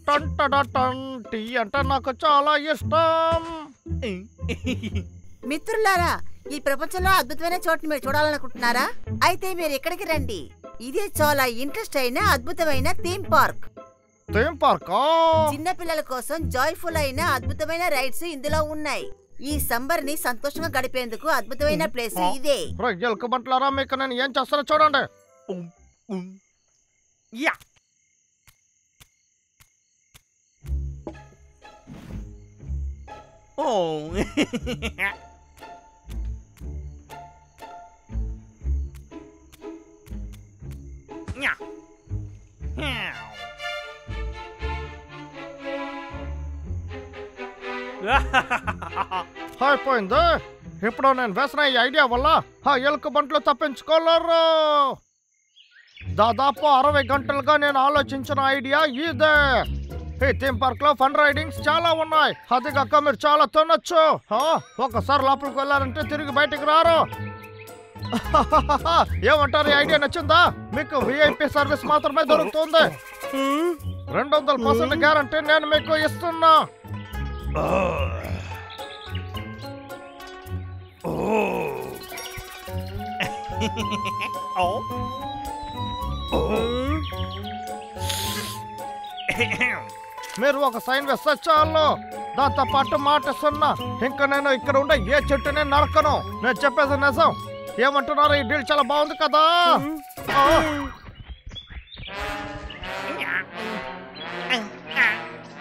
టన్ tea అంటే నాకు చాలా ఇష్టం. మిత్రులారా, ఈ ప్రపంచంలో అద్భుతమైన చోటుని మీరు చూడాలనుకుంటున్నారా? అయితే మీరు ఇక్కడికి రండి. ఇది చాలా ఇంట్రెస్ట్ అయిన అద్భుతమైన థీమ్ పార్క్. చిన్న పిల్లల కోసం జాయ్ఫుల్ అయిన అద్భుతమైన రైడ్స్ ఇందులో ఉన్నాయి. ఈ సమ్మర్ ని సంతోషంగా గడిపేందుకు అద్భుతమైన ప్లేస్ ఇదే. ఎలుకబంట్లారా, మీకు నేను ఏం చేస్తానో చూడండి. అయిపోయింది. ఇప్పుడు నేను వేసిన ఈ ఐడియా వల్ల ఆ ఎలుకబంట్లు తప్పించుకోలేరు. దాదాపు 60 గంటలుగా నేను ఆలోచించిన ఐడియా ఇదే. ఈ థీమ్ పార్క్ లో ఫన్ రైడింగ్స్ చాలా ఉన్నాయి. అది కాక మీరు చాలా తినొచ్చు. ఒకసారి లోపలికి వెళ్ళారంటే తిరిగి బయటికి రారు. ఏమంటారు? ఈ ఐడియా నచ్చిందా? మీకు విఐపి సర్వీస్ మాత్రమే దొరుకుతుంది. 200% గ్యారంటీ నేను మీకు ఇస్తున్నా. మీరు ఒక సైన్ వేస్తే చాలు. దాంతో పాటు మాట ఇస్తున్నా, ఇంకా నేను ఇక్కడ ఉండే ఏ చెట్టుని నరకను. నేను చెప్పేది నిజం. ఏమంటున్నారు? ఈ డీల్ చాలా బాగుంది కదా.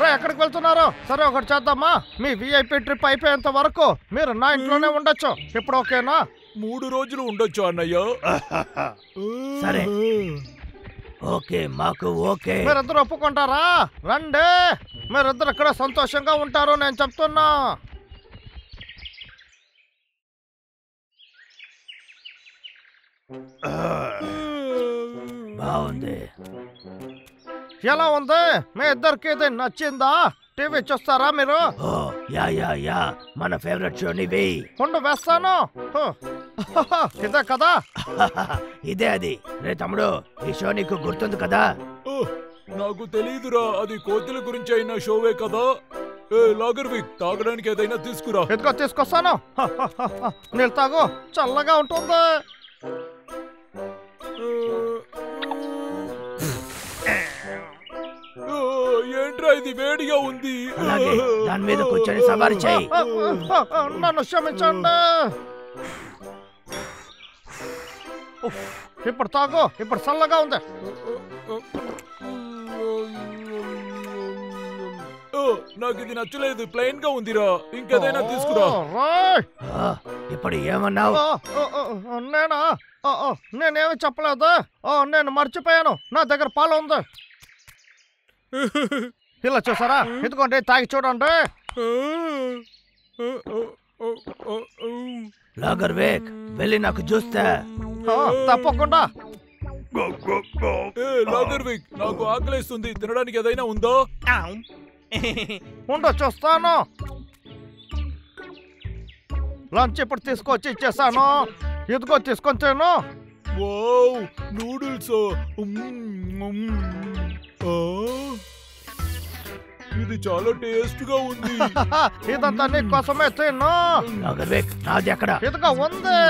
రే, ఎక్కడికి వెళ్తున్నారు? సరే, ఒకటి చేద్దామా. మీ విఐపి ట్రిప్ అయిపోయేంత వరకు మీరు నా ఇంట్లోనే ఉండొచ్చు. ఇప్పుడు ఓకేనా? 3 రోజులు ఉండొచ్చు అన్నయ్య. సరే, ఓకే, మాకు ఓకే. మీరిద్దరు ఒప్పుకుంటారా? రండి, మీరిద్దరు ఇక్కడ సంతోషంగా ఉంటారు, నేను చెప్తున్నా. బాగుంది. ఎలా ఉంది? మీ ఇద్దరికి ఇది నచ్చిందా? టీవీ చూస్తారా మీరు? యా మన ఫేవరెట్ షోని వెయ్యి. ఉండు, వేస్తాను. ఇదే కదా? ఇదే అది. రే తమ్ముడు, ఈ షో నీకు గుర్తుంది కదా? నాకు తెలీదురా, అది కోతుల గురించి అయిన షోవే కదా. లాగర్విక్, తాగడానికి ఏదైనా తీసుకురా. ఇదిగో తీసుకొస్తాను. నీళ్ళు తాగు, చల్లగా ఉంటుంది. ఏంట్రా ఇది వేడిగా ఉంది. అలాగే, దాని మీద కూర్చొని సవారీ చేయి. నన్ను క్షమించండి. ఇప్పుడు తాగు, ఇప్పుడు చల్లగా ఉంది. నాకు ఇది నచ్చలేదు, ప్లెయిన్ గా ఉందిరా. ఇంకేదైనా తీసుకురా. ఇప్పుడు ఏమన్నావు? నేనా? నేనేమి చెప్పలేదు. నేను మర్చిపోయాను, నా దగ్గర పాలు ఉంది. ఇలా చూసారా? ఎందుకంటే తాగి చూడండి. లాగర్విక్, వెళ్ళి నాకు చూస్తా. తప్పకుండా. లాగర్విక్, నాకు ఆకలేస్తుంది, తినడానికి ఏదైనా ఉందా? ఉండు, చూస్తాను. లంచ్ ఇప్పుడు తీసుకొచ్చి ఇచ్చేసాను. ఇదిగో తీసుకొని తిను. Wow, noodles. ఇది చాలా టేస్ట్ గా ఉంది. ఇదంతా నీ కోసమే, తిను. లాగర్విక్, నాది ఎక్కడ? ఇదిగో ఉంది.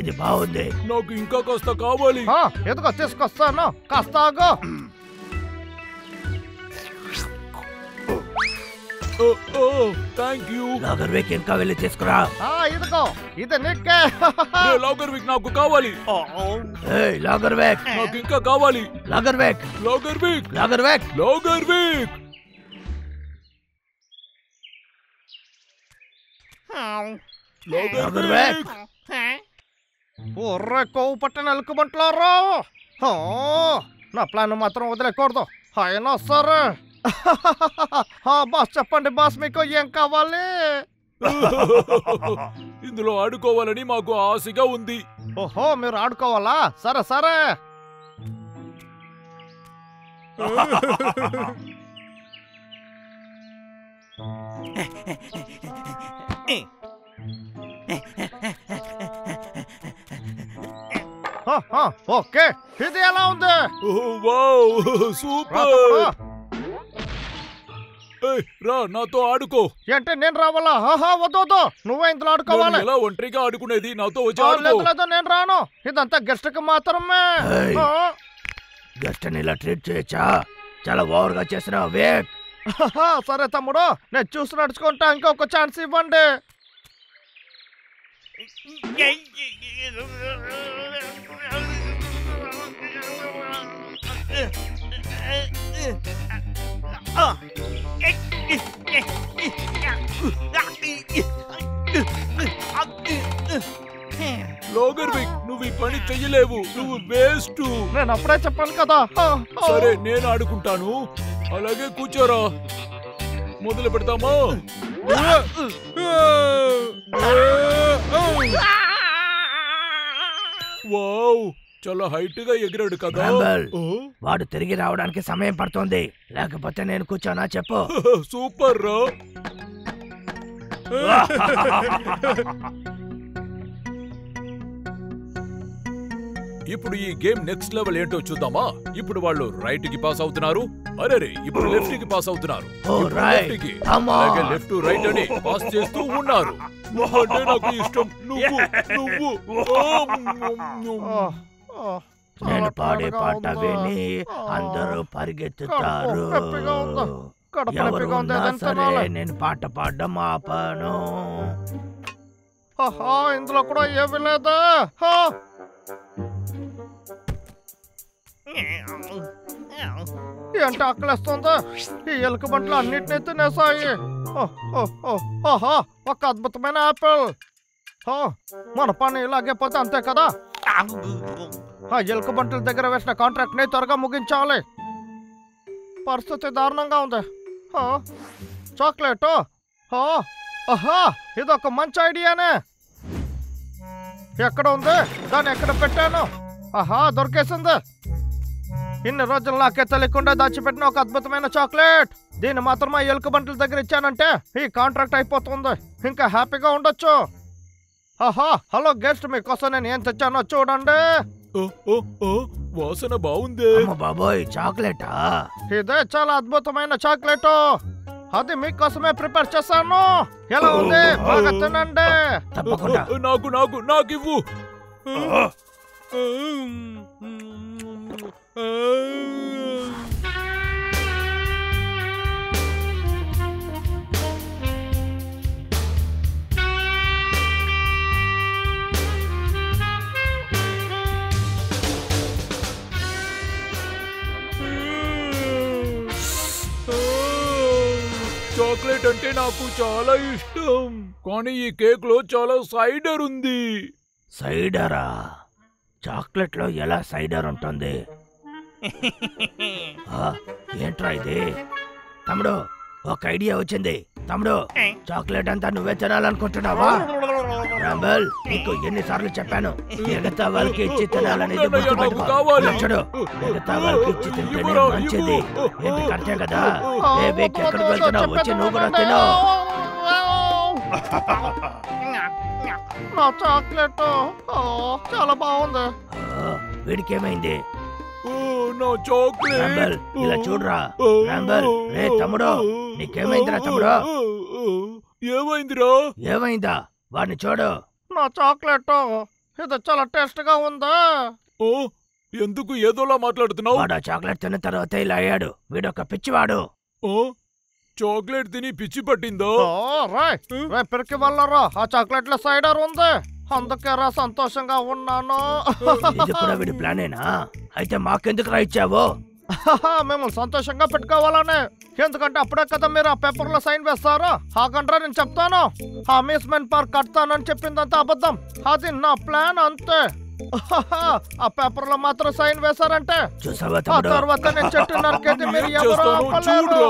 ఇది బాగుంది. నాకు ఇంకా కాస్త కావాలి. ఇదిగో తీసుకొస్తాను, కాస్త ఆగు. Thank you. లాగర్విక్, ఇంకా వెళ్ళి తీసుకురా. ఇదిగో, ఇది నీకే. లాగర్విక్, నాకు కావాలి. లాగర్విక్, నాకు ఇంకా కావాలి. లాగర్విక్, లాగర్విక్, లాగర్విక్, లాగర్విక్. లాగర్విక్. ఒర్రే కొవ్వు పట్టిన ఎలుకబంట్లారా, నా ప్లాన్ మాత్రం వదిలేకూడదు. అయినా సరే. బాస్, చెప్పండి బాస్, మీకు ఏం కావాలి? ఇందులో ఆడుకోవాలని మాకు ఆశగా ఉంది. ఓహో, మీరు ఆడుకోవాలా? సరే సరే. ఓకే, ఇది ఎలా ఉంది? Wow super. రా నాతో ఆడుకో. ఏంటి నేను రావాలా? వద్దు, నువ్వే ఇంట్లో ఆడుకోవాలి. ఎలా ఒంటరిగా ఆడుకునేది? నాతో వచ్చి లేదు, నేను రాను. ఇదంతా గెస్ట్ కి మాత్రమే. గెస్ట్ ఇలా ట్రీట్ చేయొచ్చా? చాలా ఓవర్ గా చేస్తున్నావు వివేక్. సరే తమ్ముడు, నేను చూసి నడుచుకుంటా. ఇంకొక ఛాన్స్ ఇవ్వండి. లాగర్విక్, నువ్వు ఈ పని చెయ్యలేవు. నువ్వు వేస్ట్. నేను అప్పుడే చెప్పాను కదా. సరే నేను ఆడుకుంటాను. అలాగే కూర్చోరా. మొదలు పెడతామా? వావ్, చాలా హైట్ గా ఎగిరాడు కదా. వాడు తిరిగి రావడానికి సమయం పడుతుంది. లేకపోతే నేను కూర్చోనా చెప్పు. సూపర్ రా. ఇప్పుడు ఈ గేమ్ నెక్స్ట్ లెవెల్ ఏంటో చూద్దామా? ఇప్పుడు వాళ్ళు రైట్ కి పాస్ అవుతున్నారు. అరే ఇప్పుడు లెఫ్ట్ కి పాస్ అవుతున్నారు. అలాగే లెఫ్ట్ రైట్ అని పాస్ చేస్తూ ఉన్నారు. అంటే నాకు ఇష్టం. నువ్వు నేను పాడే పాట విని అందరూ పరిగెత్తుతారు. ఎవరు ఉన్నా సరే నేను పాట పాడడం ఆపను. ఇందులో కూడా ఏమీ లేదా? ఏంటి ఆకలిస్తుందా? ఈ ఎలుక బంట్లు అన్నిటినీ తినేసాయి. ఒక అద్భుతమైన ఆపిల్. మన పని ఇలాగే పోతే అంతే కదా. ఆ ఎలుక బంట్ల దగ్గర వేసిన కాంట్రాక్ట్ ని త్వరగా ముగించాలి. పరిస్థితి దారుణంగా ఉంది. చాక్లెట్. ఇదొక మంచి ఐడియానే. ఎక్కడ ఉంది? దాన్ని ఎక్కడ పెట్టాను? దొరికేసింది. ఇన్ని రోజులు నాకే తెలియకుండా దాచిపెట్టిన ఒక అద్భుతమైన చాక్లెట్. దీన్ని మాత్రమే ఎలుక బంట్ల దగ్గర ఇచ్చానంటే ఈ కాంట్రాక్ట్ అయిపోతుంది. ఇంకా హ్యాపీగా ఉండొచ్చు. హలో గెస్ట్, మీకోసం నేను ఏం తెచ్చానో చూడండి. వాసన బాగుంది. బాబోయ్, చాక్లెటా? ఇదే చాలా అద్భుతమైన చాక్లెట్. అది మీకోసమే ప్రిపేర్ చేశాను. ఎలా ఉంది? బాగా తినండి. తప్పకుండా. నాకు ఇవ్వు. చాక్లెట్ అంటే నాకు చాలా ఇష్టం. కానీ ఈ కేక్ లో చాలా సైడర్ ఉంది. సైడరా? చాక్లెట్ లో ఎలా సైడర్ ఉంటుంది? ఏంట్రా ఇది? తమ్ముడు, ఒక ఐడియా వచ్చింది. తమ్ముడు, చాక్లెట్ అంతా నువ్వే తినాలనుకుంటున్నావా? రాంబల్, నీకు ఎన్నిసార్లు చెప్పాను మిగతా వాళ్ళకి ఇచ్చి తినాలనేది గుర్తుపెట్టుకో. చూడు, మిగతా వాళ్ళకి ఇచ్చి తింటేనే మంచిది. ఏంటి కరెక్టే కదా? ఏ వీక్ ఎక్కడికి వెళ్తున్నావు? వచ్చి నువ్వు కూడా తిను. నా చాక్లెట్ చాలా బాగుంది. వీడికి ఏమైంది? నా చాక్లెట్. ఇలా చూడరా రాంబల్. రే తమ్ముడు, నీకేమైందిరా తమ్ముడు? ఏమైందిరా? ఏమైందా? వాడిని చూడు. నా చాక్లెట్ ఇది చాలా టేస్ట్ గా ఉందా? ఎందుకు ఏదోలా మాట్లాడుతున్నావు? వాడు చాక్లెట్ తిన్న తర్వాత ఇలా అయ్యాడు. వీడొక పిచ్చివాడు. చాక్లెట్ తిని పిచ్చి పట్టిందో? రేపటికి వెళ్ళరా, ఆ చాక్లెట్ లో సైడర్ ఉంది. అందుకే రా సంతోషంగా ఉన్నాను. ఇది కూడా వీడి ప్లానేనా? అయితే మాకెందుకు రా ఇచ్చావు? మేము సంతోషంగా పెట్టుకోవాలని. ఎందుకంటే అప్పుడే కదా మీరు ఆ పేపర్ లో సైన్ వేస్తారు. ఆగండ్రా, నేను చెప్తాను. అమ్యూస్మెంట్ పార్క్ కడతానని చెప్పిందంతా అబద్ధం. అది నా ప్లాన్ అంతే. ఆ పేపర్ లో మాత్రం సైన్ వేశారంటే ఆ తర్వాత నేను చెట్టు నరికేది మీరు ఎవరో ఆపలేరు.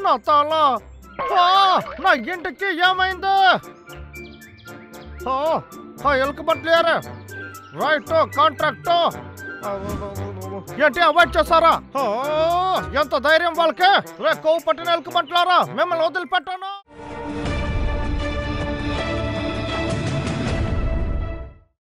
నా తల, నా ఇంటికి ఏమైంది? ఎలుక బట్లేరు రైట్ కాంట్రాక్ట్. ఏంటి అవాయిడ్ చేస్తారా? ఎంత ధైర్యం వాళ్ళకే! రే కొవ్వు పట్టిన ఎలుకమంటారా, మిమ్మల్ని వదిలిపెట్టాను.